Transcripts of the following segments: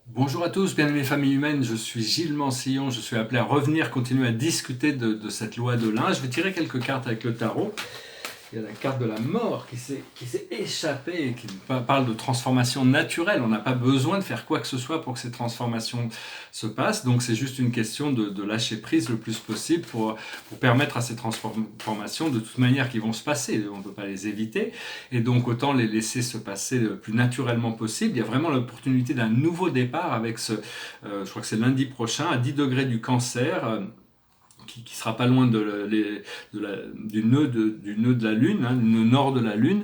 Bonjour à tous, bien-aimés familles humaines, je suis Gilles Mansillon, je suis appelé à revenir, continuer à discuter de cette loi de l'un. Je vais tirer quelques cartes avec le tarot. Il y a la carte de la mort qui s'est échappée et qui parle de transformation naturelle. On n'a pas besoin de faire quoi que ce soit pour que ces transformations se passent. Donc c'est juste une question de lâcher prise le plus possible pour permettre à ces transformations de toute manière qui vont se passer. On ne peut pas les éviter. Et donc autant les laisser se passer le plus naturellement possible. Il y a vraiment l'opportunité d'un nouveau départ avec je crois que c'est lundi prochain, à 10 degrés du Cancer. Qui sera pas loin du nœud de la Lune, hein, du nœud nord de la Lune,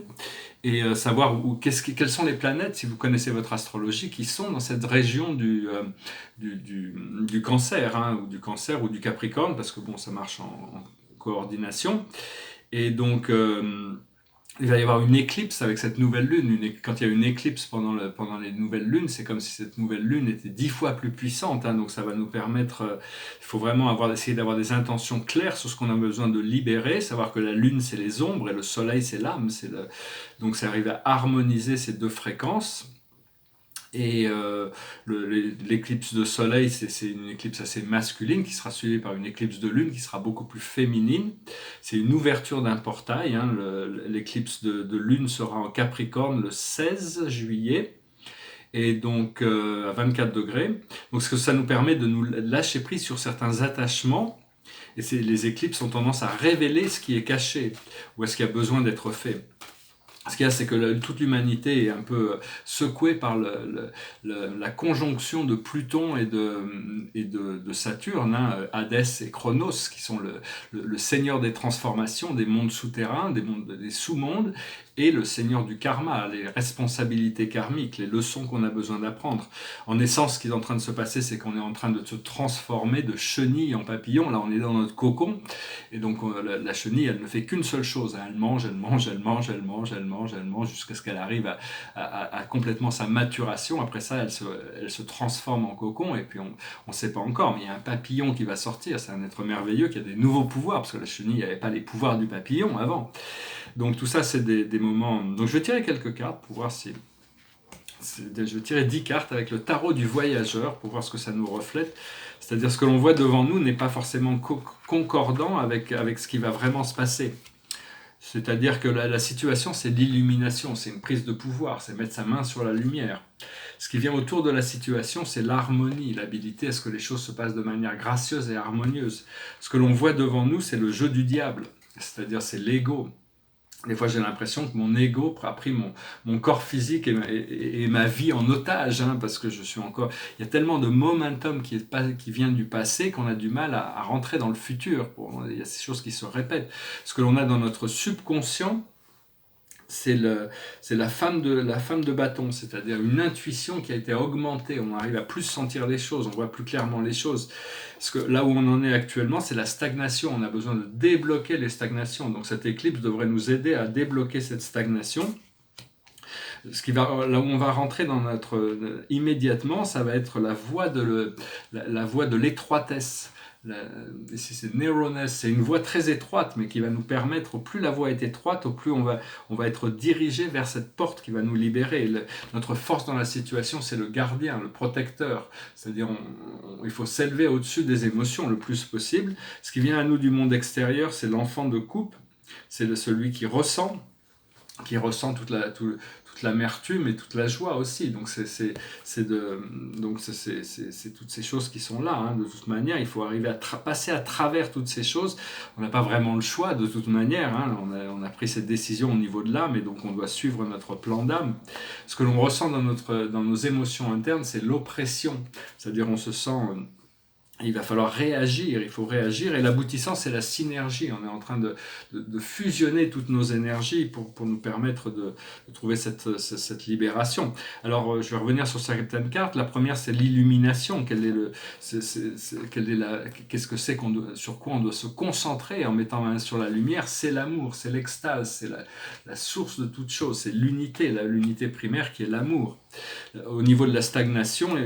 et savoir quelles sont les planètes, si vous connaissez votre astrologie, qui sont dans cette région du Cancer, hein, ou du Cancer ou du Capricorne, parce que bon, ça marche en coordination. Et donc, il va y avoir une éclipse avec cette nouvelle lune. Quand il y a une éclipse pendant les nouvelles lunes, c'est comme si cette nouvelle lune était 10 fois plus puissante. Hein, donc ça va nous permettre, il faut vraiment essayer d'avoir des intentions claires sur ce qu'on a besoin de libérer, savoir que la lune c'est les ombres et le soleil c'est l'âme. Donc c'est arriver à harmoniser ces deux fréquences. Et l'éclipse de soleil, c'est une éclipse assez masculine qui sera suivie par une éclipse de lune qui sera beaucoup plus féminine. C'est une ouverture d'un portail. Hein. L'éclipse de lune sera en Capricorne le 16 juillet. Et donc à 24 degrés. Donc ce que ça nous permet de nous lâcher prise sur certains attachements. Et les éclipses ont tendance à révéler ce qui est caché ou ce qui a besoin d'être fait. Ce qu'il y a, c'est que toute l'humanité est un peu secouée par la conjonction de Pluton et de Saturne, hein, Hadès et Chronos, qui sont le seigneur des transformations, des mondes souterrains, des sous-mondes, et le seigneur du karma, les responsabilités karmiques, les leçons qu'on a besoin d'apprendre. En essence, ce qui est en train de se passer, c'est qu'on est en train de se transformer de chenille en papillon. Là, on est dans notre cocon, et donc la chenille, elle ne fait qu'une seule chose, hein. Elle mange, elle mange, elle mange, elle mange, elle mange, elle mange, jusqu'à ce qu'elle arrive à complètement sa maturation. Après ça, elle se transforme en cocon, et puis on ne sait pas encore, mais il y a un papillon qui va sortir. C'est un être merveilleux qui a des nouveaux pouvoirs, parce que la chenille n'avait pas les pouvoirs du papillon avant. Donc tout ça, c'est des moments. Donc je vais tirer quelques cartes pour voir si. Je vais tirer 10 cartes avec le tarot du voyageur pour voir ce que ça nous reflète. C'est-à-dire ce que l'on voit devant nous n'est pas forcément concordant avec ce qui va vraiment se passer. C'est-à-dire que la situation, c'est l'illumination, c'est une prise de pouvoir, c'est mettre sa main sur la lumière. Ce qui vient autour de la situation, c'est l'harmonie, l'habilité à ce que les choses se passent de manière gracieuse et harmonieuse. Ce que l'on voit devant nous, c'est le jeu du diable, c'est-à-dire c'est l'ego. Des fois, j'ai l'impression que mon ego a pris mon corps physique et ma vie en otage, hein, parce que je suis encore. Il y a tellement de momentum qui vient du passé qu'on a du mal à rentrer dans le futur. Il y a ces choses qui se répètent. Ce que l'on a dans notre subconscient, c'est la femme de bâton, c'est-à-dire une intuition qui a été augmentée. On arrive à plus sentir les choses, on voit plus clairement les choses. Parce que là où on en est actuellement, c'est la stagnation. On a besoin de débloquer les stagnations. Donc cette éclipse devrait nous aider à débloquer cette stagnation. Là où on va rentrer dans immédiatement, ça va être la voie de l'étroitesse. C'est narrowness, c'est une voie très étroite, mais qui va nous permettre, au plus la voie est étroite, au plus on va être dirigé vers cette porte qui va nous libérer. Notre force dans la situation, c'est le gardien, le protecteur. C'est-à-dire, il faut s'élever au-dessus des émotions le plus possible. Ce qui vient à nous du monde extérieur, c'est l'enfant de coupe, c'est celui qui ressent toute l'amertume et toute la joie aussi. Donc c'est toutes ces choses qui sont là. Hein. De toute manière, il faut arriver à passer à travers toutes ces choses. On n'a pas vraiment le choix de toute manière. Hein. On a pris cette décision au niveau de l'âme et donc on doit suivre notre plan d'âme. Ce que l'on ressent dans nos émotions internes, c'est l'oppression. C'est-à-dire on se sent... il va falloir réagir, il faut réagir, et l'aboutissant, c'est la synergie. On est en train de fusionner toutes nos énergies pour nous permettre de trouver cette libération. Alors, je vais revenir sur certaines cartes. La première, c'est l'illumination. Qu'est-ce que c'est sur quoi on doit se concentrer en mettant la main sur la lumière? C'est l'amour, c'est l'extase, c'est la source de toute chose, c'est l'unité primaire qui est l'amour. Au niveau de la stagnation,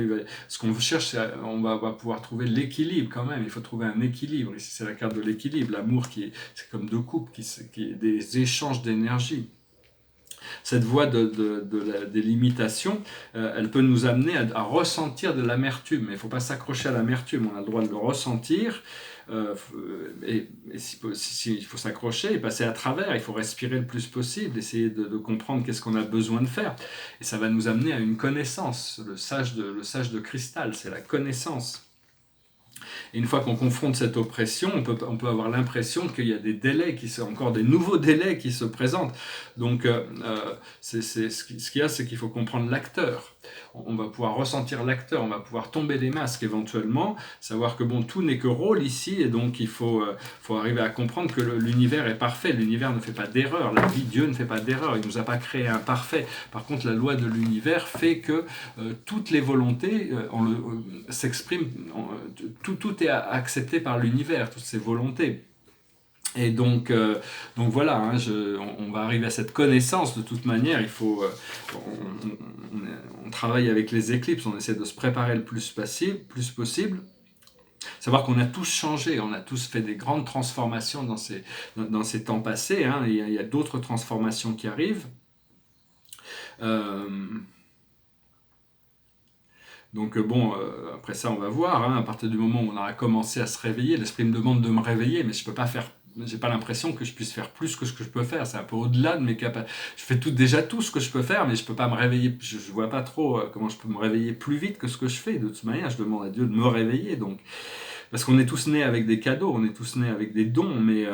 ce qu'on cherche, on va pouvoir trouver l'équilibre quand même. Il faut trouver un équilibre. Ici, c'est la carte de l'équilibre. L'amour, c'est comme deux coupes, qui est des échanges d'énergie. Cette voie des limitations, elle peut nous amener à ressentir de l'amertume. Mais il ne faut pas s'accrocher à l'amertume, on a le droit de le ressentir. Il faut s'accrocher et passer à travers, il faut respirer le plus possible, essayer de comprendre qu'est-ce qu'on a besoin de faire. Et ça va nous amener à une connaissance. Le sage de cristal, c'est la connaissance. Et une fois qu'on confronte cette oppression, on peut avoir l'impression qu'il y a des délais, encore des nouveaux délais qui se présentent. Donc, ce qu'il y a, c'est qu'il faut comprendre l'acteur. On va pouvoir ressentir l'acteur, on va pouvoir tomber les masques éventuellement, savoir que bon, tout n'est que rôle ici, et donc il faut arriver à comprendre que l'univers est parfait. L'univers ne fait pas d'erreur, la vie, Dieu ne fait pas d'erreur, il ne nous a pas créé imparfait. Par contre, la loi de l'univers fait que toutes les volontés s'expriment, tout est accepté par l'univers, toutes ces volontés. Et donc voilà, hein, on va arriver à cette connaissance de toute manière. Il faut, on travaille avec les éclipses, on essaie de se préparer le plus possible. Savoir qu'on a tous changé, on a tous fait des grandes transformations dans ces temps passés. Hein, il y a d'autres transformations qui arrivent. Donc bon, après ça, on va voir. Hein, à partir du moment où on aura commencé à se réveiller, l'esprit me demande de me réveiller, mais je peux pas faire. J'ai pas l'impression que je puisse faire plus que ce que je peux faire. C'est un peu au-delà de mes capacités. Je fais déjà tout ce que je peux faire, mais je peux pas me réveiller. Je vois pas trop comment je peux me réveiller plus vite que ce que je fais. De toute manière, je demande à Dieu de me réveiller. Donc, parce qu'on est tous nés avec des cadeaux, on est tous nés avec des dons, mais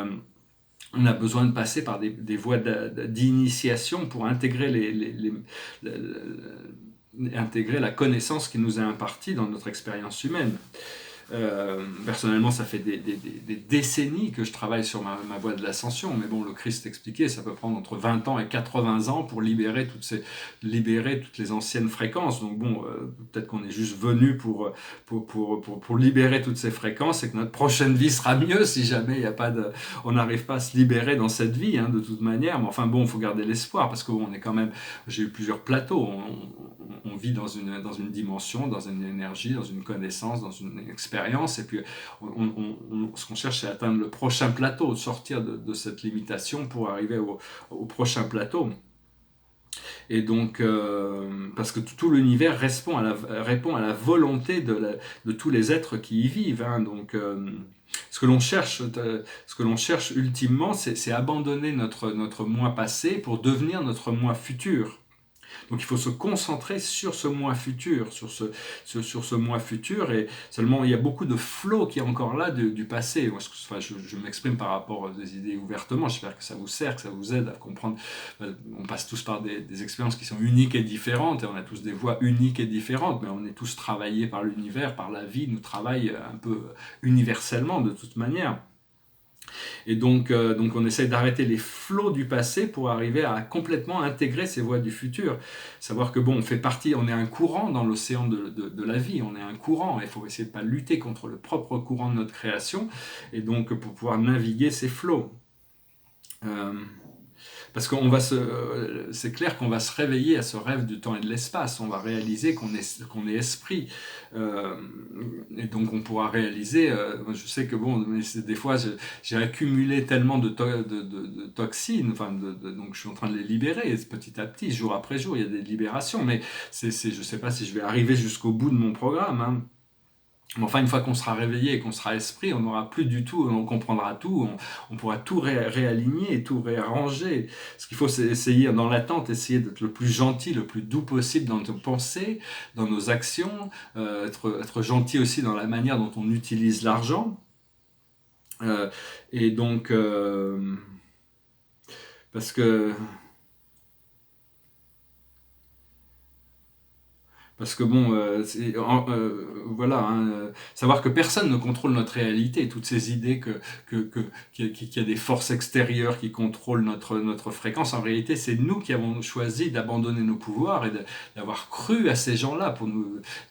on a besoin de passer par des voies d'initiation pour intégrer intégrer la connaissance qui nous est impartie dans notre expérience humaine. Personnellement, ça fait des décennies que je travaille sur ma voie de l'ascension, mais bon, le Christ expliquait, ça peut prendre entre 20 ans et 80 ans pour libérer toutes les anciennes fréquences. Donc bon, peut-être qu'on est juste venu pour libérer toutes ces fréquences et que notre prochaine vie sera mieux si jamais on n'arrive pas à se libérer dans cette vie, hein, de toute manière. Mais enfin bon, il faut garder l'espoir parce que bon, on est quand même. J'ai eu plusieurs plateaux. On vit dans une dimension, dans une énergie, dans une connaissance, dans une expérience, et puis ce qu'on cherche, c'est atteindre le prochain plateau, sortir de cette limitation pour arriver au prochain plateau. Et donc, parce que tout l'univers répond à la volonté de tous les êtres qui y vivent. Hein, donc, ce que l'on cherche ultimement, c'est abandonner notre moi passé pour devenir notre moi futur. Donc il faut se concentrer sur ce mois futur, sur ce mois futur, et seulement il y a beaucoup de flow qui est encore là du passé. Moi, je m'exprime par rapport à des idées ouvertement, j'espère que ça vous sert, que ça vous aide à comprendre. On passe tous par des expériences qui sont uniques et différentes, et on a tous des voies uniques et différentes, mais on est tous travaillés par l'univers, par la vie, nous travaille un peu universellement de toute manière. Et donc on essaie d'arrêter les flots du passé pour arriver à complètement intégrer ces voies du futur. Savoir que bon, on fait partie, on est un courant dans l'océan de la vie, on est un courant, et il faut essayer de ne pas lutter contre le propre courant de notre création, et donc pour pouvoir naviguer ces flots. Parce que c'est clair qu'on va se réveiller à ce rêve du temps et de l'espace. On va réaliser qu'on est esprit. Et donc on pourra réaliser, je sais que bon, des fois j'ai accumulé tellement de toxines, donc je suis en train de les libérer petit à petit, jour après jour, il y a des libérations, mais je ne sais pas si je vais arriver jusqu'au bout de mon programme. Hein. Mais enfin, une fois qu'on sera réveillé et qu'on sera esprit, on n'aura plus du tout, on comprendra tout, on pourra tout réaligner, tout réarranger. Ce qu'il faut, c'est essayer, dans l'attente, essayer d'être le plus gentil, le plus doux possible dans nos pensées, dans nos actions, être gentil aussi dans la manière dont on utilise l'argent. Et donc, parce que bon, voilà, hein, savoir que personne ne contrôle notre réalité, toutes ces idées qu'il y a des forces extérieures qui contrôlent notre fréquence, en réalité c'est nous qui avons choisi d'abandonner nos pouvoirs et d'avoir cru à ces gens-là,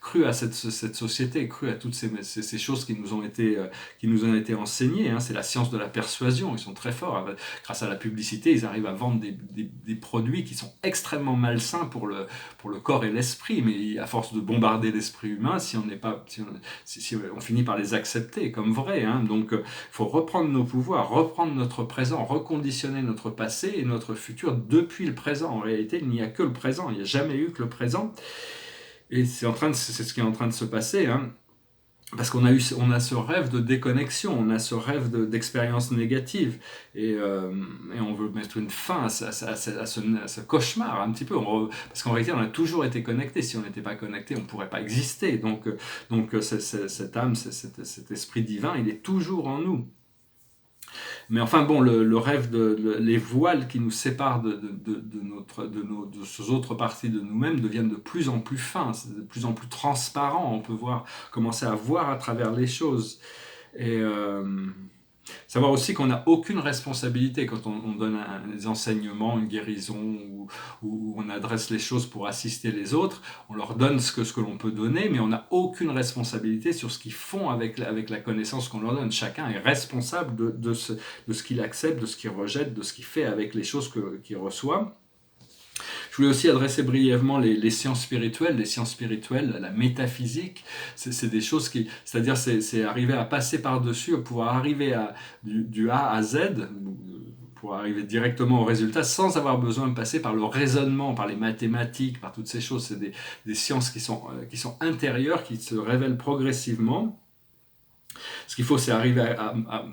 cru à cette société, cru à toutes ces choses qui nous ont été enseignées. Hein. C'est la science de la persuasion, ils sont très forts. Grâce à la publicité, ils arrivent à vendre des produits qui sont extrêmement malsains pour le corps et l'esprit, mais à force de bombarder l'esprit humain, si on finit par les accepter comme vrais, hein. Donc, il faut reprendre nos pouvoirs, reprendre notre présent, reconditionner notre passé et notre futur depuis le présent. En réalité, il n'y a que le présent, il n'y a jamais eu que le présent. Et c'est ce qui est en train de se passer, hein. Parce on a ce rêve de déconnexion, on a ce rêve d'expérience négative, et on veut mettre une fin à ce cauchemar un petit peu, parce qu'en réalité on a toujours été connecté. Si on n'était pas connecté, on ne pourrait pas exister. Donc cette âme, cet esprit divin, il est toujours en nous. Mais enfin bon, le rêve, les voiles qui nous séparent de ces autres parties de nous-mêmes deviennent de plus en plus fins, de plus en plus transparents. On peut commencer à voir à travers les choses. Et savoir aussi qu'on n'a aucune responsabilité quand on donne des enseignements, une guérison, ou on adresse les choses pour assister les autres. On leur donne ce que l'on peut donner, mais on n'a aucune responsabilité sur ce qu'ils font avec la connaissance qu'on leur donne. Chacun est responsable de ce qu'il accepte, de ce qu'il rejette, de ce qu'il fait avec les choses qu'il reçoit. Je voulais aussi adresser brièvement les sciences spirituelles. Les sciences spirituelles, la métaphysique, c'est des choses c'est-à-dire c'est arriver à passer par-dessus, pouvoir arriver du A à Z, pour arriver directement au résultat sans avoir besoin de passer par le raisonnement, par les mathématiques, par toutes ces choses. C'est des sciences qui sont intérieures, qui se révèlent progressivement. Ce qu'il faut, c'est arriver à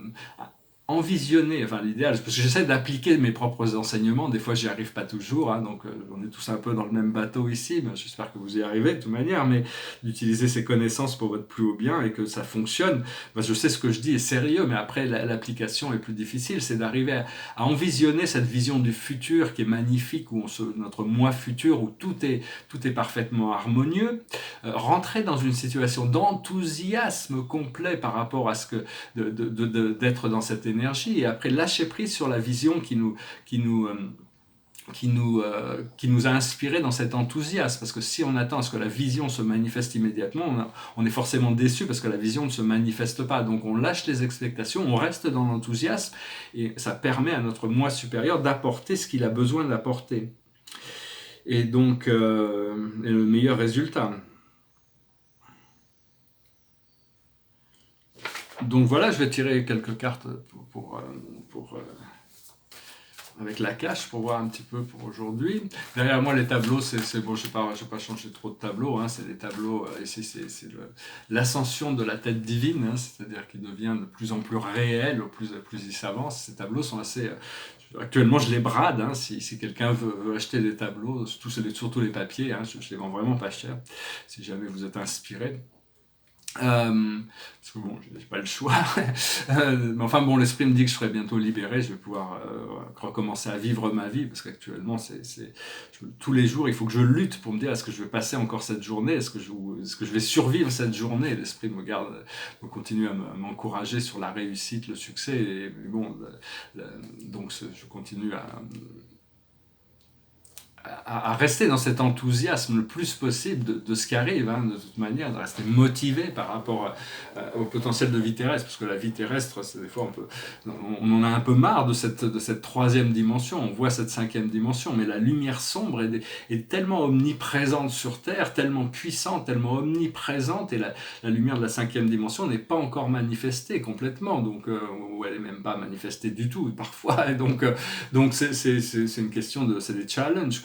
envisionner, enfin l'idéal, parce que j'essaie d'appliquer mes propres enseignements, des fois j'y arrive pas toujours, hein, donc on est tous un peu dans le même bateau ici, mais j'espère que vous y arrivez de toute manière, mais d'utiliser ces connaissances pour votre plus haut bien et que ça fonctionne. Je sais ce que je dis est sérieux, mais après l'application est plus difficile, c'est d'arriver à envisionner cette vision du futur qui est magnifique, où notre moi futur, où tout est parfaitement harmonieux, rentrer dans une situation d'enthousiasme complet par rapport à ce que d'être dans cette énergie, et après lâcher prise sur la vision qui nous a inspiré dans cet enthousiasme, parce que si on attend à ce que la vision se manifeste immédiatement, on est forcément déçu parce que la vision ne se manifeste pas. Donc on lâche les expectations, on reste dans l'enthousiasme, et ça permet à notre moi supérieur d'apporter ce qu'il a besoin d'apporter, et donc le meilleur résultat. Donc voilà, je vais tirer quelques cartes avec la cache pour voir un petit peu pour aujourd'hui. Derrière moi, les tableaux, c'est bon, je vais pas changer trop de tableaux, hein, c'est des tableaux, ici c'est l'ascension de la tête divine, hein, c'est-à-dire qu'il devient de plus en plus réel, au plus il s'avance. Ces tableaux sont assez... actuellement, je les brade, hein, si quelqu'un veut acheter des tableaux, surtout les papiers, hein, je les vends vraiment pas cher, si jamais vous êtes inspiré. Parce que bon, j'ai pas le choix. Mais enfin bon, l'esprit me dit que je serai bientôt libéré, je vais pouvoir recommencer à vivre ma vie, parce qu'actuellement, tous les jours, il faut que je lutte pour me dire, est-ce que je vais passer encore cette journée, est-ce que je vais survivre cette journée. L'esprit me continue à m'encourager sur la réussite, le succès, et bon, donc je continue à rester dans cet enthousiasme le plus possible de ce qui arrive, hein, de toute manière, de rester motivé par rapport au potentiel de vie terrestre, parce que la vie terrestre, des fois on en a un peu marre de cette troisième dimension, on voit cette cinquième dimension, mais la lumière sombre est tellement omniprésente sur Terre, tellement puissante, tellement omniprésente, et la lumière de la cinquième dimension n'est pas encore manifestée complètement, donc, ou elle n'est même pas manifestée du tout, parfois, et donc c'est une question c'est des challenges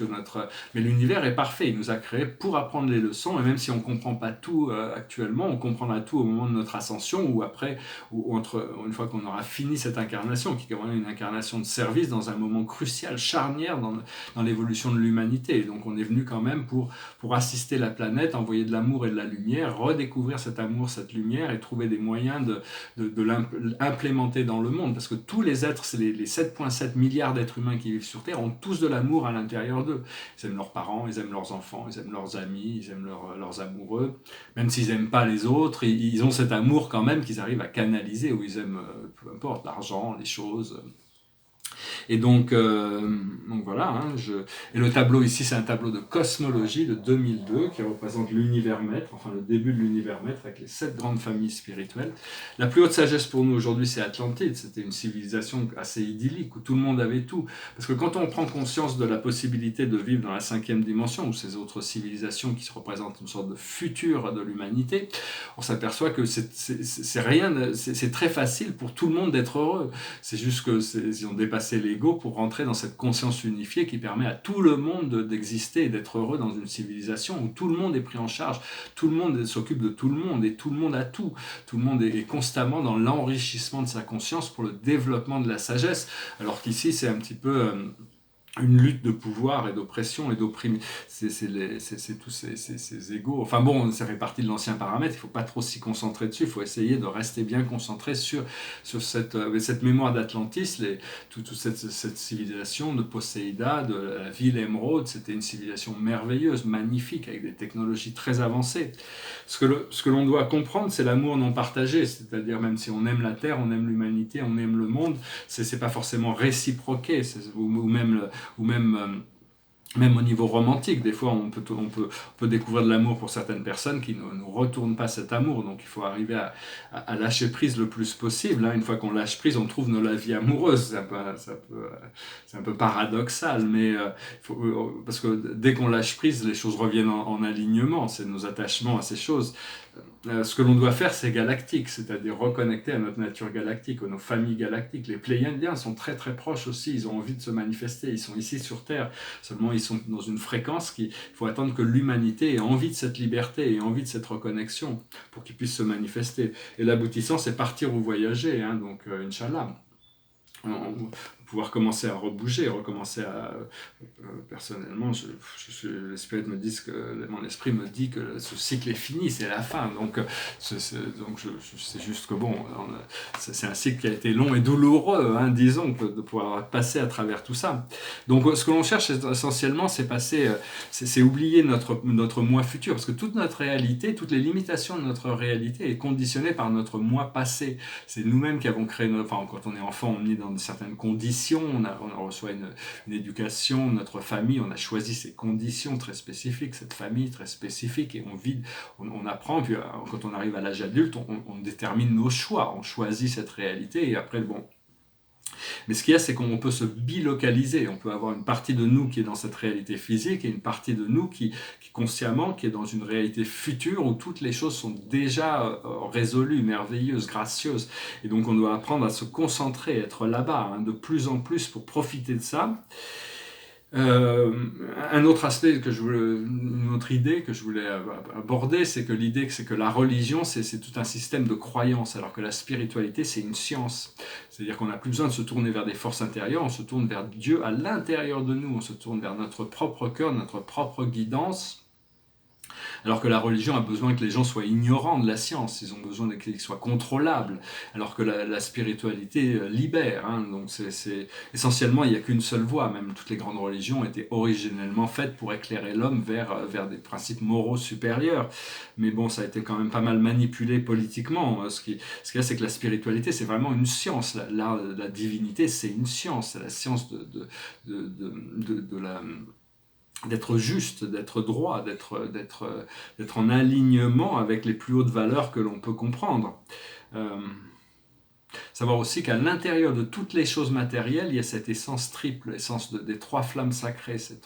mais l'univers est parfait, il nous a créés pour apprendre les leçons, et même si on ne comprend pas tout actuellement, on comprendra tout au moment de notre ascension, ou après, une fois qu'on aura fini cette incarnation, qui est quand même une incarnation de service dans un moment crucial, charnière dans l'évolution de l'humanité. Et donc on est venu quand même pour assister la planète, envoyer de l'amour et de la lumière, redécouvrir cet amour, cette lumière, et trouver des moyens de l'implémenter dans le monde, parce que tous les êtres, c'est les 7,7 milliards d'êtres humains qui vivent sur Terre, ont tous de l'amour à l'intérieur d'eux. Ils aiment leurs parents, ils aiment leurs enfants, ils aiment leurs amis, ils aiment leurs amoureux. Même s'ils n'aiment pas les autres, ils ont cet amour quand même qu'ils arrivent à canaliser, où ils aiment, peu importe, l'argent, les choses. Et donc voilà, hein, et le tableau ici, c'est un tableau de cosmologie de 2002 qui représente l'univers maître, enfin le début de l'univers maître avec les 7 grandes familles spirituelles. La plus haute sagesse pour nous aujourd'hui, c'est Atlantide. C'était une civilisation assez idyllique où tout le monde avait tout. Parce que quand on prend conscience de la possibilité de vivre dans la 5e dimension ou ces autres civilisations qui se représentent une sorte de futur de l'humanité, on s'aperçoit que c'est très facile pour tout le monde d'être heureux. C'est juste qu'ils ont dépassé l'ego pour rentrer dans cette conscience unifiée qui permet à tout le monde d'exister et d'être heureux dans une civilisation où tout le monde est pris en charge, tout le monde s'occupe de tout le monde et tout le monde a tout. Tout le monde est constamment dans l'enrichissement de sa conscience pour le développement de la sagesse, alors qu'ici c'est un petit peu une lutte de pouvoir et d'oppression et d'opprimé. C'est tous ces égos. Enfin bon, ça fait partie de l'ancien paramètre, il ne faut pas trop s'y concentrer dessus, il faut essayer de rester bien concentré sur cette mémoire d'Atlantis, toute cette civilisation de Poséida, de la ville émeraude. C'était une civilisation merveilleuse, magnifique, avec des technologies très avancées. Ce que l'on doit comprendre, c'est l'amour non partagé, c'est-à-dire même si on aime la Terre, on aime l'humanité, on aime le monde, c'est pas forcément réciproqué, ou même au niveau romantique, des fois on peut découvrir de l'amour pour certaines personnes qui ne nous retournent pas cet amour, donc il faut arriver à lâcher prise le plus possible. Une fois qu'on lâche prise, on trouve la vie amoureuse. C'est un peu paradoxal, mais parce que dès qu'on lâche prise, les choses reviennent en alignement, c'est nos attachements à ces choses. Ce que l'on doit faire, c'est galactique, c'est-à-dire reconnecter à notre nature galactique, à nos familles galactiques. Les Pléiadiens sont très très proches aussi, ils ont envie de se manifester, ils sont ici sur Terre, seulement ils sont dans une fréquence il faut attendre que l'humanité ait envie de cette liberté, ait envie de cette reconnexion pour qu'ils puissent se manifester. Et l'aboutissant, c'est partir ou voyager, donc Inch'Allah. Pouvoir commencer à rebouger, recommencer à... personnellement, mon esprit me dit que ce cycle est fini, c'est la fin. Donc c'est juste que bon, c'est un cycle qui a été long et douloureux, disons, de pouvoir passer à travers tout ça. Donc ce que l'on cherche essentiellement, c'est oublier notre moi futur, parce que toute notre réalité, toutes les limitations de notre réalité est conditionnée par notre moi passé. C'est nous-mêmes qui avons créé, quand on est enfant, on est dans certaines conditions, on reçoit une éducation, notre famille, on a choisi ces conditions très spécifiques, cette famille très spécifique, et on apprend, puis quand on arrive à l'âge adulte, on détermine nos choix, on choisit cette réalité, et après, bon... Mais ce qu'il y a, c'est qu'on peut se bilocaliser, on peut avoir une partie de nous qui est dans cette réalité physique et une partie de nous qui consciemment, qui est dans une réalité future où toutes les choses sont déjà résolues, merveilleuses, gracieuses. Et donc on doit apprendre à se concentrer, être là-bas, de plus en plus pour profiter de ça. Un autre aspect une autre idée que je voulais aborder, c'est que la religion, c'est tout un système de croyances, alors que la spiritualité, c'est une science. C'est-à-dire qu'on n'a plus besoin de se tourner vers des forces intérieures, on se tourne vers Dieu à l'intérieur de nous, on se tourne vers notre propre cœur, notre propre guidance. Alors que la religion a besoin que les gens soient ignorants de la science, ils ont besoin qu'ils soient contrôlables, alors que la spiritualité libère. Donc essentiellement, il n'y a qu'une seule voie, même toutes les grandes religions étaient originellement faites pour éclairer l'homme vers des principes moraux supérieurs. Mais bon, ça a été quand même pas mal manipulé politiquement. Ce qu'il y a, c'est que la spiritualité, c'est vraiment une science. La divinité, c'est une science, c'est la science d'être juste, d'être droit, d'être en alignement avec les plus hautes valeurs que l'on peut comprendre. Savoir aussi qu'à l'intérieur de toutes les choses matérielles, il y a cette essence triple, l'essence des 3 flammes sacrées, ces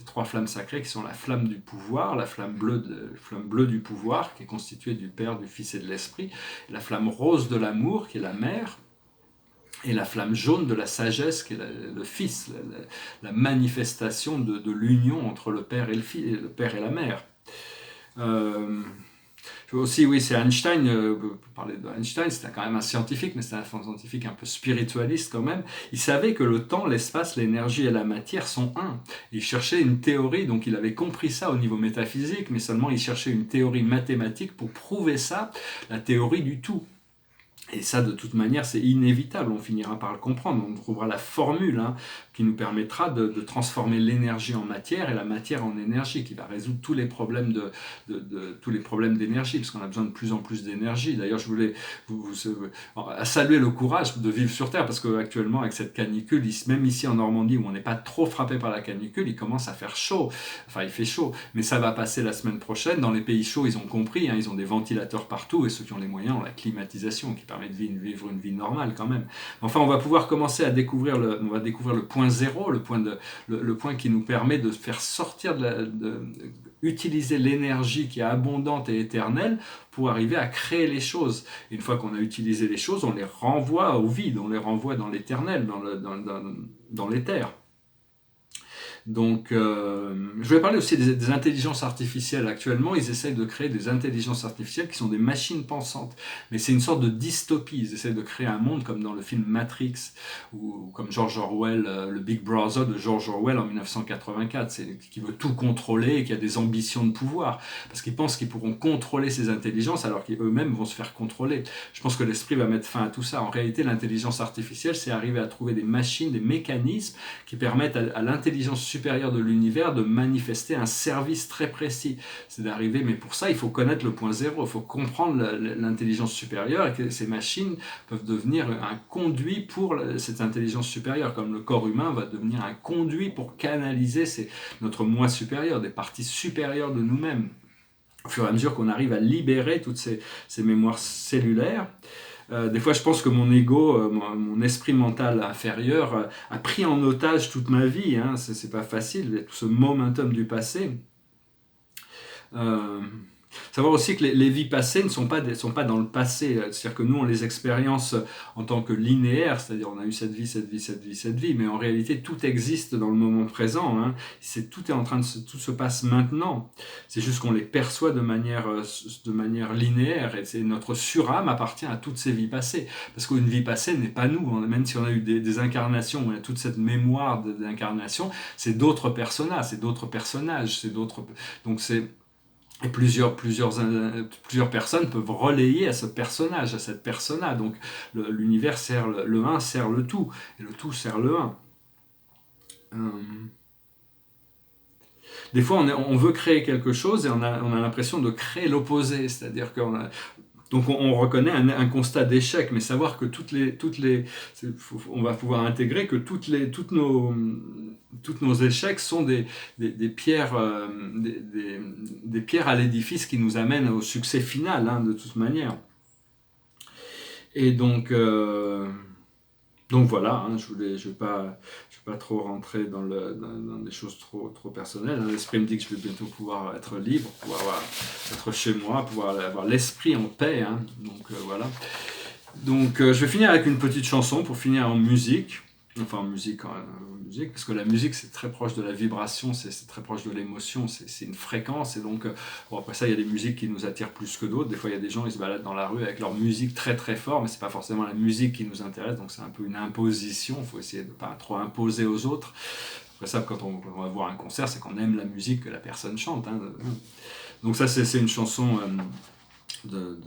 3 flammes sacrées qui sont la flamme du pouvoir, la flamme bleue du pouvoir, qui est constituée du Père, du Fils et de l'Esprit, la flamme rose de l'amour, qui est la mère, et la flamme jaune de la sagesse, qui est le Fils, la manifestation de l'union entre le Père et le Père et la Mère. Aussi, oui, c'est Einstein, pour parler d'Einstein, c'était quand même un scientifique, mais c'était un scientifique un peu spiritualiste quand même. Il savait que le temps, l'espace, l'énergie et la matière sont un. Il cherchait une théorie, donc il avait compris ça au niveau métaphysique, mais seulement il cherchait une théorie mathématique pour prouver ça, la théorie du tout. Et ça, de toute manière, c'est inévitable, on finira par le comprendre, on trouvera la formule qui nous permettra de transformer l'énergie en matière et la matière en énergie, qui va résoudre tous les problèmes tous les problèmes d'énergie, parce qu'on a besoin de plus en plus d'énergie. D'ailleurs, je voulais saluer le courage de vivre sur Terre, parce qu'actuellement, avec cette canicule, même ici en Normandie, où on n'est pas trop frappé par la canicule, il commence à faire chaud. Enfin, il fait chaud, mais ça va passer la semaine prochaine. Dans les pays chauds, ils ont compris, ils ont des ventilateurs partout, et ceux qui ont les moyens ont la climatisation, qui permet de vivre une vie normale quand même. Enfin, on va pouvoir commencer à découvrir le point zéro, le point qui nous permet de faire sortir utiliser l'énergie qui est abondante et éternelle pour arriver à créer les choses. Et une fois qu'on a utilisé les choses, on les renvoie au vide, on les renvoie dans l'éternel, dans l'éther. Donc, je vais parler aussi des intelligences artificielles. Actuellement, ils essayent de créer des intelligences artificielles qui sont des machines pensantes. Mais c'est une sorte de dystopie. Ils essayent de créer un monde comme dans le film Matrix, ou comme George Orwell, le Big Brother de George Orwell en 1984, qui veut tout contrôler et qui a des ambitions de pouvoir. Parce qu'ils pensent qu'ils pourront contrôler ces intelligences alors qu'eux-mêmes vont se faire contrôler. Je pense que l'esprit va mettre fin à tout ça. En réalité, l'intelligence artificielle, c'est arriver à trouver des machines, des mécanismes qui permettent à l'intelligence supérieure de l'univers de manifester un service très précis. C'est d'arriver, mais pour ça, il faut connaître le point zéro, il faut comprendre l'intelligence supérieure et que ces machines peuvent devenir un conduit pour cette intelligence supérieure, comme le corps humain va devenir un conduit pour canaliser notre moi supérieur, des parties supérieures de nous-mêmes. Au fur et à mesure qu'on arrive à libérer toutes ces mémoires cellulaires, des fois, je pense que mon ego, mon esprit mental inférieur, a pris en otage toute ma vie. C'est pas facile, tout ce momentum du passé. Savoir aussi que les vies passées ne sont pas dans le passé. C'est-à-dire que nous, on les expérience en tant que linéaires, c'est-à-dire on a eu cette vie, cette vie, cette vie, cette vie, mais en réalité, tout existe dans le moment présent. Tout est en train tout se passe maintenant. C'est juste qu'on les perçoit de manière linéaire, et notre surâme appartient à toutes ces vies passées. Parce qu'une vie passée n'est pas nous, même si on a eu des incarnations, on a toute cette mémoire d'incarnation, c'est d'autres personnages, donc et plusieurs personnes peuvent relayer à ce personnage, à cette persona. Donc l'univers sert le 1 sert le tout, et le tout sert le 1. Des fois, on veut créer quelque chose et on a l'impression de créer l'opposé, c'est-à-dire donc on reconnaît un constat d'échec, mais savoir que on va pouvoir intégrer que tous nos échecs sont des pierres, des pierres à l'édifice qui nous amènent au succès final, de toute manière. Et donc voilà, je vais pas trop rentrer dans des choses trop personnelles. L'esprit me dit que je vais bientôt pouvoir être libre, pouvoir être chez moi, pouvoir avoir l'esprit en paix. Donc voilà. Donc je vais finir avec une petite chanson pour finir en musique. Enfin en musique, parce que la musique c'est très proche de la vibration, c'est très proche de l'émotion, c'est une fréquence, et donc après ça il y a des musiques qui nous attirent plus que d'autres. Des fois il y a des gens, ils se baladent dans la rue avec leur musique très très fort, mais c'est pas forcément la musique qui nous intéresse, donc c'est un peu une imposition, il faut essayer de pas trop imposer aux autres. Après ça, quand on va voir un concert, c'est qu'on aime la musique que la personne chante. Donc ça c'est une chanson de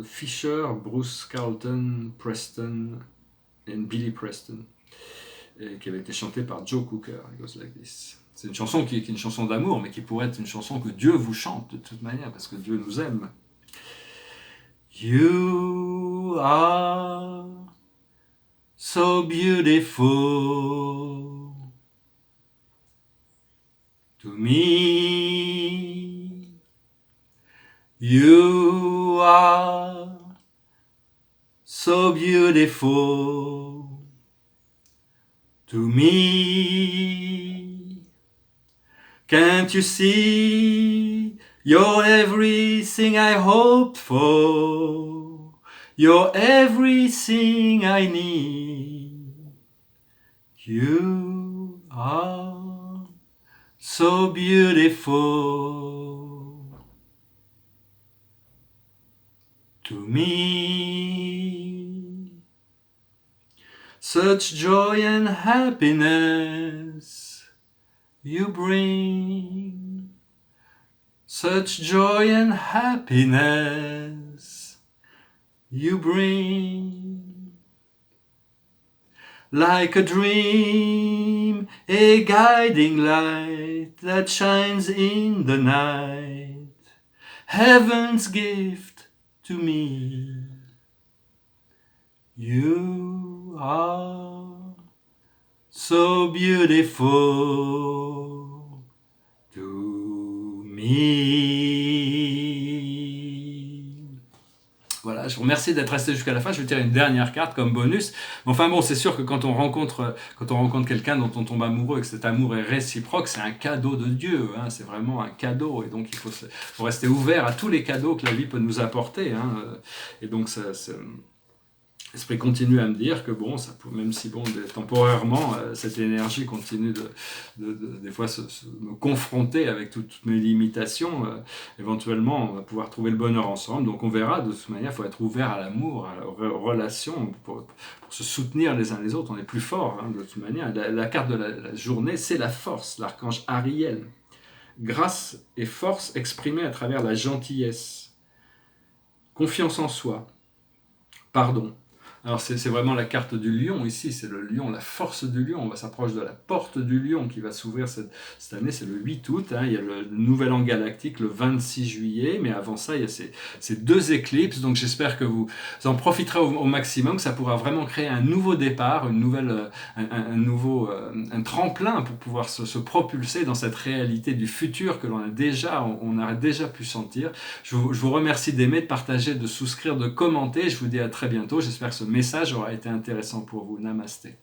Fisher, Bruce Carlton, Preston et Billy Preston, et qui avait été chantée par Joe Cooker. It Goes Like This. C'est une chanson qui est une chanson d'amour, mais qui pourrait être une chanson que Dieu vous chante de toute manière, parce que Dieu nous aime. You are so beautiful to me. You are so beautiful to me. Can't you see? You're everything I hoped for. You're everything I need. You are so beautiful to me. Such joy and happiness you bring, such joy and happiness you bring. Like a dream, a guiding light that shines in the night, heaven's gift to me. You are so beautiful to me. Voilà, je vous remercie d'être resté jusqu'à la fin. Je vais tirer une dernière carte comme bonus. Enfin bon, c'est sûr que quand on rencontre quelqu'un dont on tombe amoureux et que cet amour est réciproque, c'est un cadeau de Dieu. Hein, c'est vraiment un cadeau. Et donc, il faut rester ouvert à tous les cadeaux que la vie peut nous apporter. Hein, et donc, l'esprit continue à me dire que bon, même si bon, temporairement, cette énergie continue des fois me confronter avec toutes mes limitations, éventuellement on va pouvoir trouver le bonheur ensemble. Donc on verra, de toute manière, il faut être ouvert à l'amour, à la relation, pour se soutenir les uns les autres. On est plus fort, hein, de toute manière. La carte de la journée, c'est la force, l'archange Ariel. Grâce et force exprimée à travers la gentillesse, confiance en soi, pardon. Alors c'est vraiment la carte du lion ici, c'est le lion, la force du lion. On s'approche de la porte du lion qui va s'ouvrir cette année, c'est le 8 août. Hein. Il y a le nouvel an galactique le 26 juillet, mais avant ça, il y a ces deux éclipses. Donc j'espère que vous en profiterez au maximum, que ça pourra vraiment créer un nouveau départ, une nouvelle, un tremplin pour pouvoir se propulser dans cette réalité du futur que on a déjà pu sentir. Je vous remercie d'aimer, de partager, de souscrire, de commenter. Je vous dis à très bientôt. J'espère que ce message aura été intéressant pour vous. Namasté.